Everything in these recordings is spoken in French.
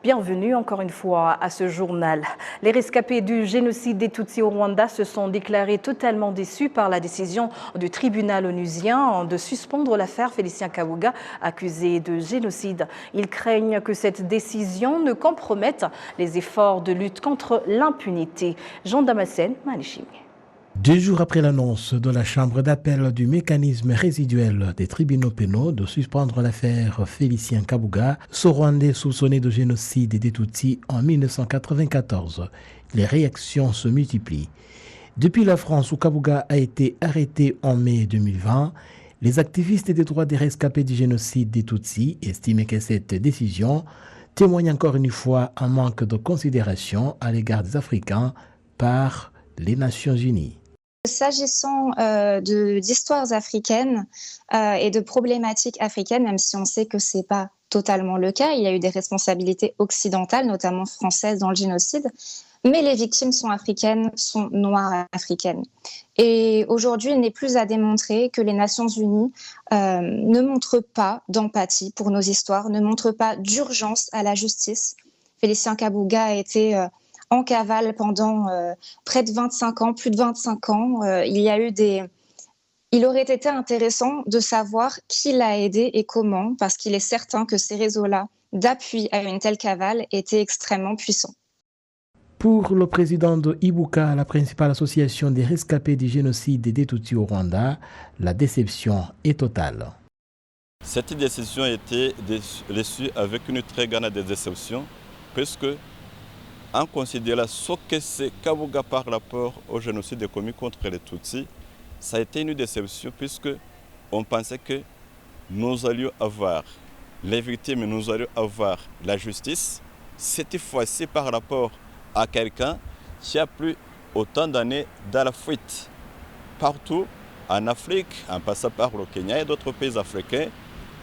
Bienvenue encore une fois à ce journal. Les rescapés du génocide des Tutsis au Rwanda se sont déclarés totalement déçus par la décision du tribunal onusien de suspendre l'affaire Félicien Kabuga, accusé de génocide. Ils craignent que cette décision ne compromette les efforts de lutte contre l'impunité. Jean Damascène, Manichimi. 2 jours après l'annonce de la Chambre d'appel du mécanisme résiduel des tribunaux pénaux de suspendre l'affaire Félicien Kabuga, ce Rwandais soupçonné de génocide des Tutsis en 1994, les réactions se multiplient. Depuis la France où Kabuga a été arrêté en mai 2020, les activistes des droits des rescapés du génocide des Tutsis estimaient que cette décision témoigne encore une fois un manque de considération à l'égard des Africains par les Nations Unies. S'agissant d'histoires africaines et de problématiques africaines, même si on sait que ce n'est pas totalement le cas, il y a eu des responsabilités occidentales, notamment françaises, dans le génocide, mais les victimes sont africaines, sont noires africaines. Et aujourd'hui, il n'est plus à démontrer que les Nations Unies ne montrent pas d'empathie pour nos histoires, ne montrent pas d'urgence à la justice. Félicien Kabuga a été en cavale pendant près de 25 ans, plus de 25 ans. Il aurait été intéressant de savoir qui l'a aidé et comment, parce qu'il est certain que ces réseaux-là d'appui à une telle cavale étaient extrêmement puissants. Pour le président de Ibuka, la principale association des rescapés du génocide des Tutsis au Rwanda, la déception est totale. Cette décision a été reçue avec une très grande déception, puisque en considérant ce que c'est Kabuga par rapport au génocide commis contre les Tutsis, ça a été une déception puisque on pensait que nous allions avoir les victimes, nous allions avoir la justice. Cette fois-ci par rapport à quelqu'un qui a plus autant d'années dans la fuite. Partout en Afrique, en passant par le Kenya et d'autres pays africains,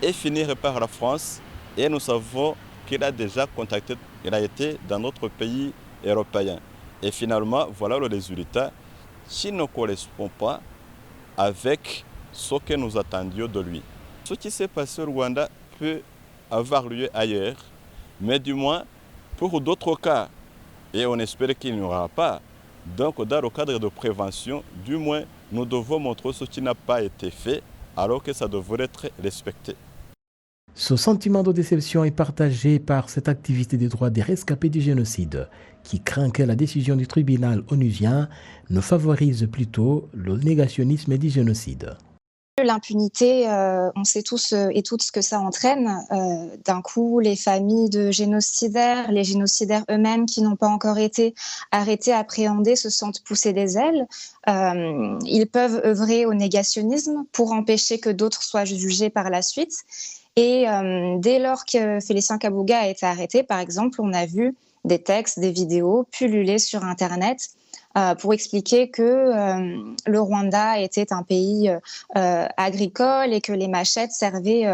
et finir par la France. Et nous savons qu'il a déjà contacté, il a été dans notre pays européen. Et finalement, voilà le résultat qui ne correspond pas avec ce que nous attendions de lui. Ce qui s'est passé au Rwanda peut avoir lieu ailleurs, mais du moins pour d'autres cas, et on espère qu'il n'y aura pas. Donc dans le cadre de prévention, du moins, nous devons montrer ce qui n'a pas été fait, alors que ça devrait être respecté. Ce sentiment de déception est partagé par cet activiste des droits des rescapés du génocide, qui craint que la décision du tribunal onusien ne favorise plutôt le négationnisme du génocide. L'impunité, on sait tous et toutes ce que ça entraîne. D'un coup, les familles de génocidaires, les génocidaires eux-mêmes qui n'ont pas encore été arrêtés, appréhendés, se sentent pousser des ailes. Ils peuvent œuvrer au négationnisme pour empêcher que d'autres soient jugés par la suite. Et dès lors que Félicien Kabuga a été arrêté, par exemple, on a vu des textes, des vidéos pulluler sur Internet pour expliquer que le Rwanda était un pays agricole et que les machettes servaient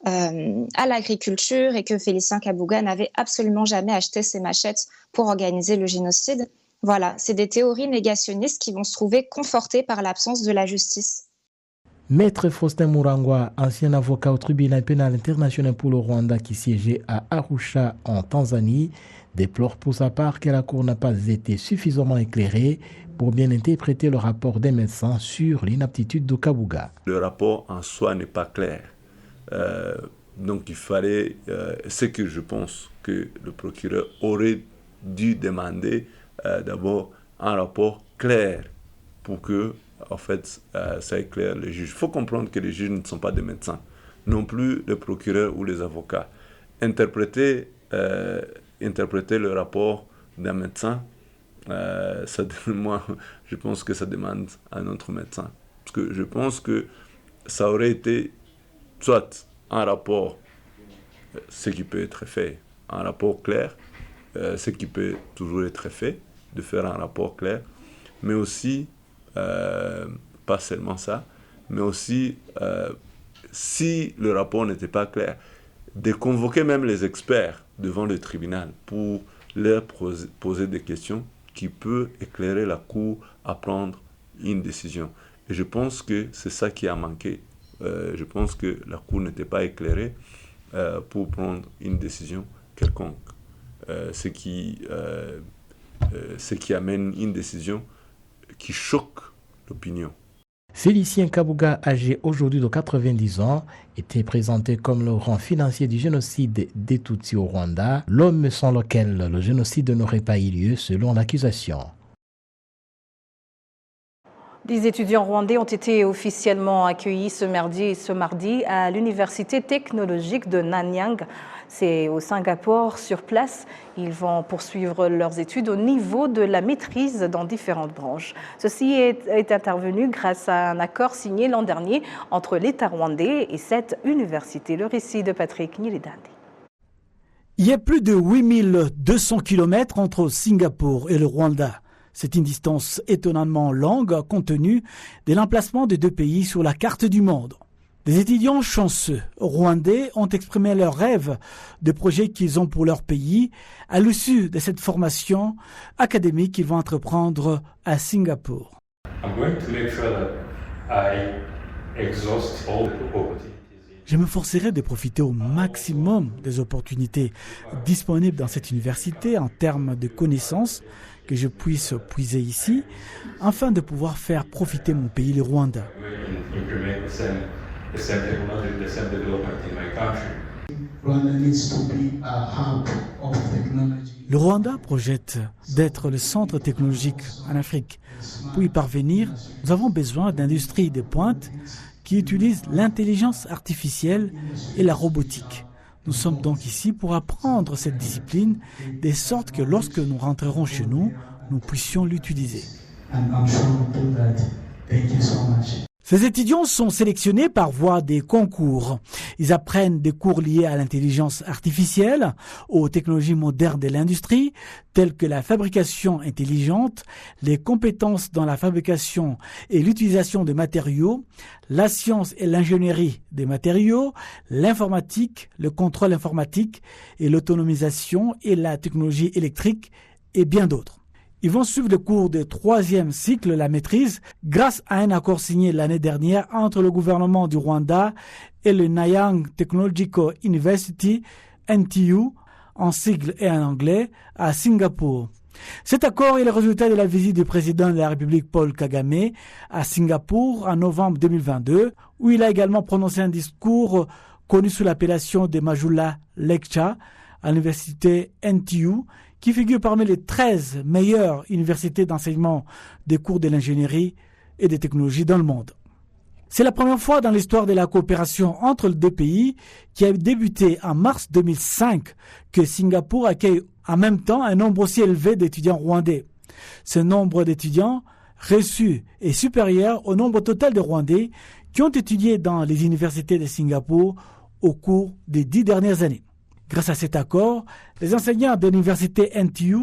à l'agriculture et que Félicien Kabuga n'avait absolument jamais acheté ces machettes pour organiser le génocide. Voilà, c'est des théories négationnistes qui vont se trouver confortées par l'absence de la justice. Maître Faustin Murangwa, ancien avocat au tribunal pénal international pour le Rwanda qui siégeait à Arusha en Tanzanie, déplore pour sa part que la Cour n'a pas été suffisamment éclairée pour bien interpréter le rapport des médecins sur l'inaptitude de Kabuga. Le rapport en soi n'est pas clair. Donc il fallait, ce que je pense que le procureur aurait dû demander d'abord un rapport clair pour que en fait, ça éclaire les juges. Il faut comprendre que les juges ne sont pas des médecins, non plus les procureurs ou les avocats. Interpréter le rapport d'un médecin, moi, je pense que ça demande à un autre médecin. Parce que je pense que ça aurait été soit un rapport, ce qui peut être fait, un rapport clair, ce qui peut toujours être fait, de faire un rapport clair, mais aussi pas seulement ça, mais aussi, si le rapport n'était pas clair, de convoquer même les experts devant le tribunal pour leur poser des questions qui peuvent éclairer la Cour à prendre une décision. Et je pense que c'est ça qui a manqué. Je pense que la Cour n'était pas éclairée pour prendre une décision quelconque. ce qui amène une décision qui choque l'opinion. Félicien Kabuga, âgé aujourd'hui de 90 ans, était présenté comme le grand financier du génocide des Tutsis au Rwanda, l'homme sans lequel le génocide n'aurait pas eu lieu selon l'accusation. Des étudiants rwandais ont été officiellement accueillis ce mardi à l'Université technologique de Nanyang. C'est au Singapour, sur place. Ils vont poursuivre leurs études au niveau de la maîtrise dans différentes branches. Ceci est intervenu grâce à un accord signé l'an dernier entre l'État rwandais et cette université. Le récit de Patrick Nilidandi. Il y a plus de 8200 km entre Singapour et le Rwanda. C'est une distance étonnamment longue compte tenu de l'emplacement des deux pays sur la carte du monde. Des étudiants chanceux rwandais ont exprimé leurs rêves de projets qu'ils ont pour leur pays à l'issue de cette formation académique qu'ils vont entreprendre à Singapour. Je me forcerai de profiter au maximum des opportunités disponibles dans cette université en termes de connaissances que je puisse puiser ici, afin de pouvoir faire profiter mon pays, le Rwanda. Le Rwanda projette d'être le centre technologique en Afrique. Pour y parvenir, nous avons besoin d'industries de pointe qui utilisent l'intelligence artificielle et la robotique. Nous sommes donc ici pour apprendre cette discipline, de sorte que lorsque nous rentrerons chez nous, nous puissions l'utiliser. Ces étudiants sont sélectionnés par voie des concours. Ils apprennent des cours liés à l'intelligence artificielle, aux technologies modernes de l'industrie, telles que la fabrication intelligente, les compétences dans la fabrication et l'utilisation de matériaux, la science et l'ingénierie des matériaux, l'informatique, le contrôle informatique et l'autonomisation et la technologie électrique et bien d'autres. Ils vont suivre le cours de 3e cycle, la maîtrise, grâce à un accord signé l'année dernière entre le gouvernement du Rwanda et le Nanyang Technological University, NTU, en sigle et en anglais, à Singapour. Cet accord est le résultat de la visite du président de la République Paul Kagame à Singapour en novembre 2022, où il a également prononcé un discours connu sous l'appellation de Majula Lecture à l'université NTU, qui figure parmi les 13 meilleures universités d'enseignement des cours de l'ingénierie et des technologies dans le monde. C'est la première fois dans l'histoire de la coopération entre les deux pays, qui a débuté en mars 2005, que Singapour accueille en même temps un nombre aussi élevé d'étudiants rwandais. Ce nombre d'étudiants reçus est supérieur au nombre total de Rwandais qui ont étudié dans les universités de Singapour au cours des 10 dernières années. Grâce à cet accord, les enseignants de l'université NTU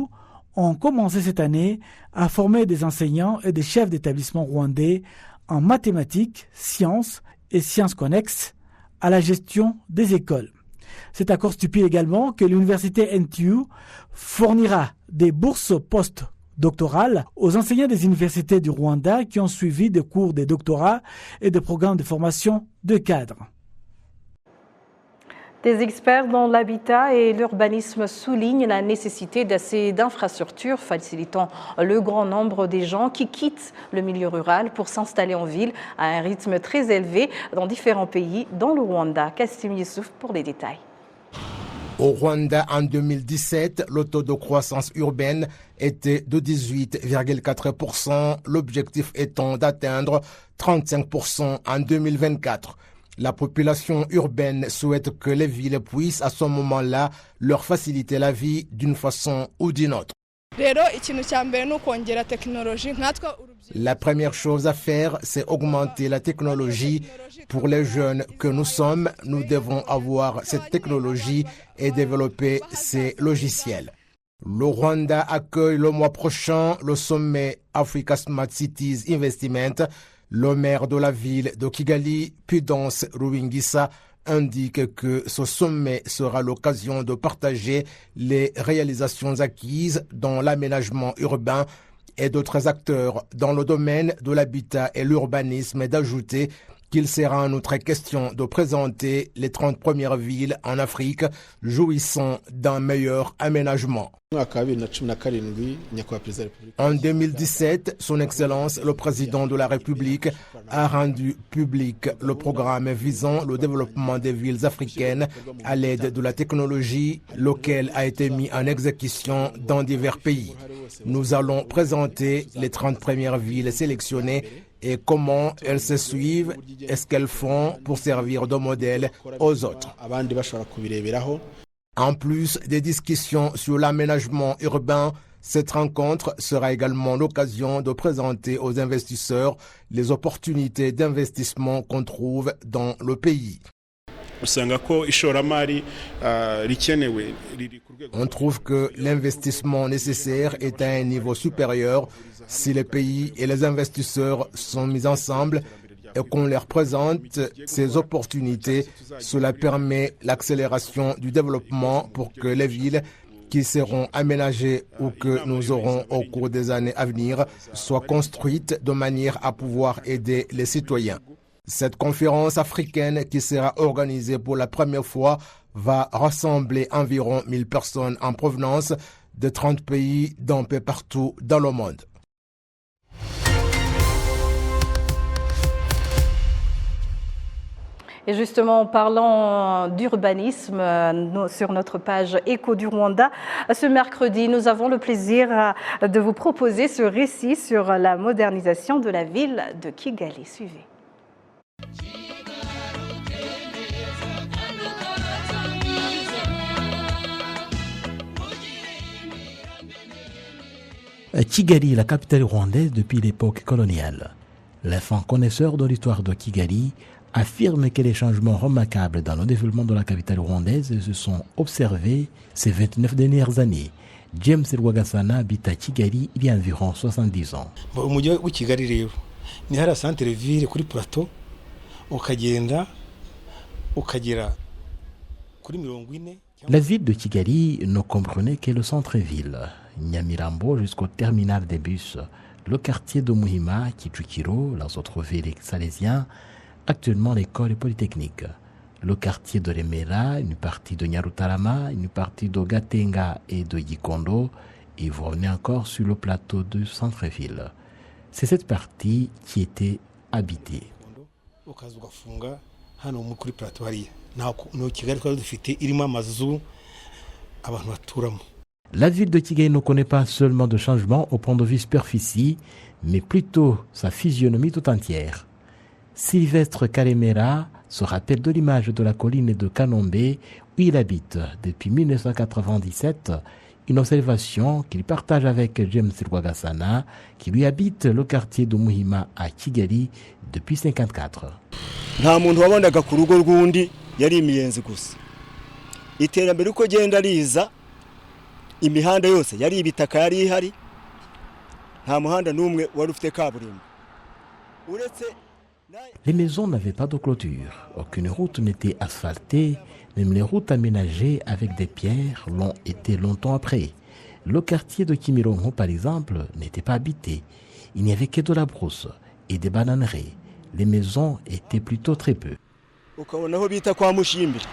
ont commencé cette année à former des enseignants et des chefs d'établissement rwandais en mathématiques, sciences et sciences connexes à la gestion des écoles. Cet accord stipule également que l'université NTU fournira des bourses post-doctorales aux enseignants des universités du Rwanda qui ont suivi des cours de doctorat et des programmes de formation de cadres. Des experts dans l'habitat et l'urbanisme soulignent la nécessité d'assez d'infrastructures facilitant le grand nombre des gens qui quittent le milieu rural pour s'installer en ville à un rythme très élevé dans différents pays, dont le Rwanda. Kassim Youssouf pour les détails. Au Rwanda, en 2017, le taux de croissance urbaine était de 18,4%, l'objectif étant d'atteindre 35% en 2024. La population urbaine souhaite que les villes puissent à ce moment-là leur faciliter la vie d'une façon ou d'une autre. La première chose à faire, c'est augmenter la technologie. Pour les jeunes que nous sommes, nous devons avoir cette technologie et développer ces logiciels. Le Rwanda accueille le mois prochain le sommet Africa Smart Cities Investment. Le maire de la ville de Kigali, Pudence Ruwingisa, indique que ce sommet sera l'occasion de partager les réalisations acquises dans l'aménagement urbain et d'autres acteurs dans le domaine de l'habitat et l'urbanisme, et d'ajouter qu'il sera en outre question de présenter les 30 premières villes en Afrique jouissant d'un meilleur aménagement. En 2017, Son Excellence, le Président de la République, a rendu public le programme visant le développement des villes africaines à l'aide de la technologie, lequel a été mis en exécution dans divers pays. Nous allons présenter les 30 premières villes sélectionnées et comment elles se suivent et ce qu'elles font pour servir de modèle aux autres. En plus des discussions sur l'aménagement urbain, cette rencontre sera également l'occasion de présenter aux investisseurs les opportunités d'investissement qu'on trouve dans le pays. On trouve que l'investissement nécessaire est à un niveau supérieur si les pays et les investisseurs sont mis ensemble et qu'on leur présente ces opportunités. Cela permet l'accélération du développement pour que les villes qui seront aménagées ou que nous aurons au cours des années à venir soient construites de manière à pouvoir aider les citoyens. Cette conférence africaine qui sera organisée pour la première fois va rassembler environ 1000 personnes en provenance de 30 pays d'un peu partout dans le monde. Et justement, en parlant d'urbanisme, sur notre page Écho du Rwanda, ce mercredi, nous avons le plaisir de vous proposer ce récit sur la modernisation de la ville de Kigali. Suivez. Kigali, la capitale rwandaise depuis l'époque coloniale. Les fins connaisseurs de l'histoire de Kigali affirment que les changements remarquables dans le développement de la capitale rwandaise se sont observés ces 29 dernières années. James Rwagasana habite à Kigali il y a environ 70 ans. La ville de Kigali ne comprenait que le centre-ville, Nyamirambo jusqu'au terminal des bus, le quartier de Muhima, Kicukiro, les autres villes salésiennes, actuellement l'école polytechnique, le quartier de Remera, une partie de Nyarutarama, une partie de Gatenga et de Gikondo, et vous revenez encore sur le plateau du centre-ville. C'est cette partie qui était habitée. La ville de Kigali ne connaît pas seulement de changements au point de vue superficie, mais plutôt sa physionomie tout entière. Sylvestre Karemera se rappelle de l'image de la colline de Kanombe où il habite depuis 1997, une observation qu'il partage avec James Rwagasana qui lui habite le quartier de Muhima à Kigali depuis 1954. Nta muntu wabonaga ku rugo rw'undi yari imiyenzi gusa. Iterambere uko genda riza imihanda yose yari ibitaka yari ihari. Nta muhanda n'umwe wari ufite kaburimbo. Uretse les maisons n'avaient pas de clôture, aucune route n'était asphaltée, même les routes aménagées avec des pierres l'ont été longtemps après. Le quartier de Kimirongo, par exemple, n'était pas habité. Il n'y avait que de la brousse et des bananeries. Les maisons étaient plutôt très peu. Ukabona aho bita kwa Mushimbiri.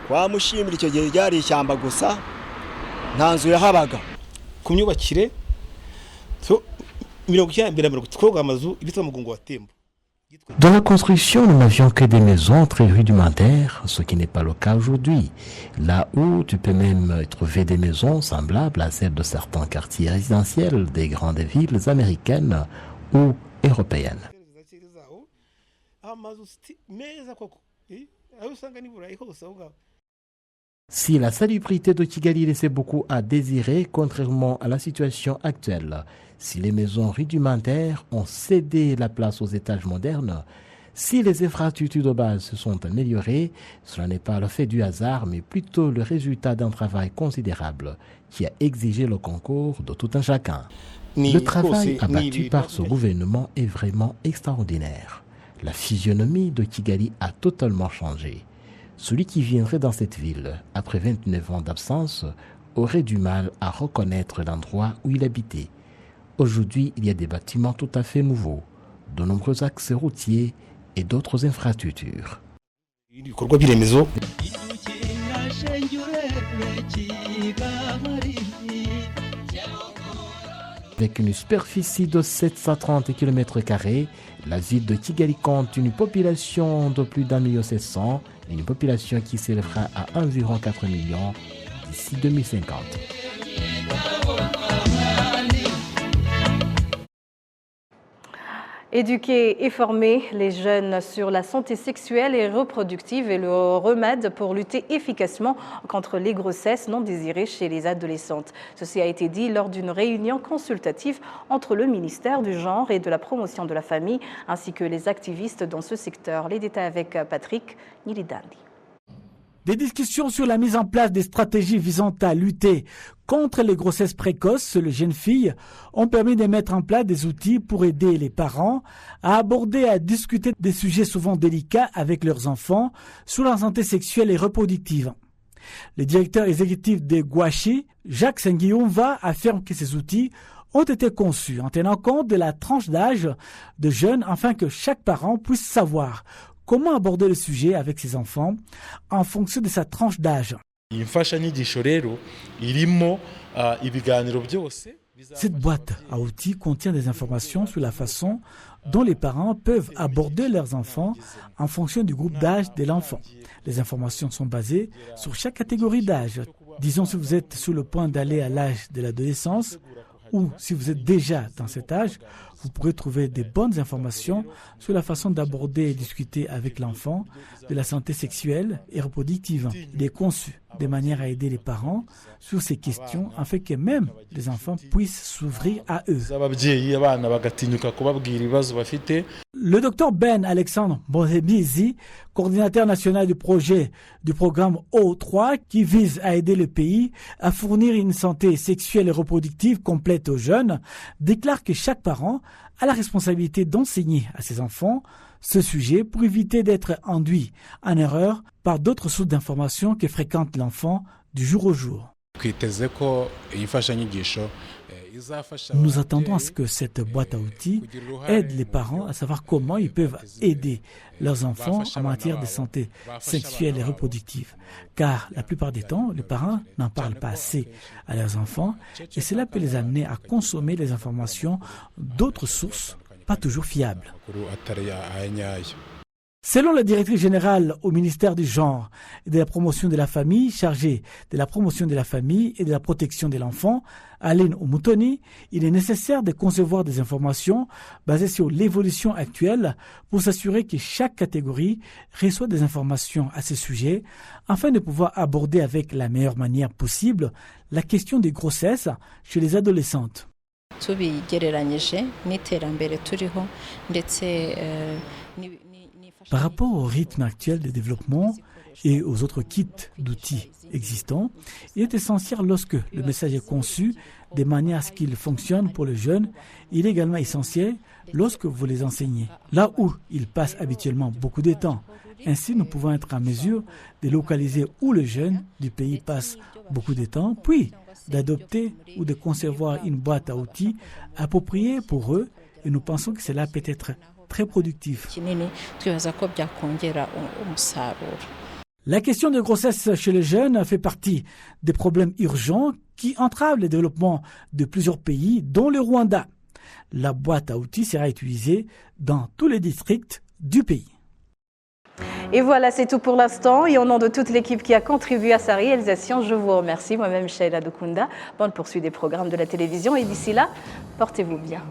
Kwa Mushimbiri icyo gihe ryari ishyamba gusa nta nzu yahabaga. Ku myubakire so 1920 amazu ibitwa mugongo wa Tembo. Dans la construction, nous n'avions que des maisons très rudimentaires, ce qui n'est pas le cas aujourd'hui. Là où tu peux même trouver des maisons semblables à celles de certains quartiers résidentiels des grandes villes américaines ou européennes. Si la salubrité de Kigali laissait beaucoup à désirer, contrairement à la situation actuelle, si les maisons rudimentaires ont cédé la place aux étages modernes, si les infrastructures de base se sont améliorées, cela n'est pas le fait du hasard, mais plutôt le résultat d'un travail considérable qui a exigé le concours de tout un chacun. Le travail abattu par ce gouvernement est vraiment extraordinaire. La physionomie de Kigali a totalement changé. Celui qui viendrait dans cette ville, après 29 ans d'absence, aurait du mal à reconnaître l'endroit où il habitait. Aujourd'hui, il y a des bâtiments tout à fait nouveaux, de nombreux axes routiers et d'autres infrastructures. Avec une superficie de 730 km², la ville de Kigali compte une population de plus d'1,7 million, une population qui s'élèvera à environ 4 millions d'ici 2050. Éduquer et former les jeunes sur la santé sexuelle et reproductive est le remède pour lutter efficacement contre les grossesses non désirées chez les adolescentes. Ceci a été dit lors d'une réunion consultative entre le ministère du Genre et de la Promotion de la Famille ainsi que les activistes dans ce secteur. Les détails avec Patrick Nilidandi. Des discussions sur la mise en place des stratégies visant à lutter contre les grossesses précoces chez les jeunes filles ont permis de mettre en place des outils pour aider les parents à aborder et à discuter des sujets souvent délicats avec leurs enfants sur la santé sexuelle et reproductive. Le directeur exécutif de Gouachi, Jacques Senguiumva, affirme que ces outils ont été conçus en tenant compte de la tranche d'âge de jeunes afin que chaque parent puisse savoir comment aborder le sujet avec ses enfants en fonction de sa tranche d'âge. Cette boîte à outils contient des informations sur la façon dont les parents peuvent aborder leurs enfants en fonction du groupe d'âge de l'enfant. Les informations sont basées sur chaque catégorie d'âge. Disons si vous êtes sur le point d'aller à l'âge de l'adolescence ou si vous êtes déjà dans cet âge, vous pourrez trouver des bonnes informations sur la façon d'aborder et discuter avec l'enfant de la santé sexuelle et reproductive. Il est conçu de manière à aider les parents sur ces questions afin que même les enfants puissent s'ouvrir à eux. Le docteur Ben Alexandre Bohebizi, coordinateur national du projet du programme O3 qui vise à aider le pays à fournir une santé sexuelle et reproductive complète aux jeunes, déclare que chaque parent a la responsabilité d'enseigner à ses enfants ce sujet pour éviter d'être induit en erreur par d'autres sources d'informations que fréquente l'enfant du jour au jour. Nous attendons à ce que cette boîte à outils aide les parents à savoir comment ils peuvent aider leurs enfants en matière de santé sexuelle et reproductive. Car la plupart des temps, les parents n'en parlent pas assez à leurs enfants et cela peut les amener à consommer les informations d'autres sources pas toujours fiables. Selon la directrice générale au ministère du Genre et de la Promotion de la Famille, chargée de la promotion de la famille et de la protection de l'enfant, Aline Omutoni, il est nécessaire de concevoir des informations basées sur l'évolution actuelle pour s'assurer que chaque catégorie reçoit des informations à ce sujet afin de pouvoir aborder avec la meilleure manière possible la question des grossesses chez les adolescentes. Par rapport au rythme actuel de développement et aux autres kits d'outils existants, il est essentiel lorsque le message est conçu de manière à ce qu'il fonctionne pour les jeunes. Il est également essentiel lorsque vous les enseignez, là où ils passent habituellement beaucoup de temps. Ainsi, nous pouvons être en mesure de localiser où les jeunes du pays passent beaucoup de temps, puis d'adopter ou de concevoir une boîte à outils appropriée pour eux, et nous pensons que cela peut être très productif. La question de grossesse chez les jeunes fait partie des problèmes urgents qui entravent le développement de plusieurs pays, dont le Rwanda. La boîte à outils sera utilisée dans tous les districts du pays. Et voilà, c'est tout pour l'instant. Et au nom de toute l'équipe qui a contribué à sa réalisation, je vous remercie. Moi-même, Shaila Dukunda. Bonne poursuite des programmes de la télévision. Et d'ici là, portez-vous bien.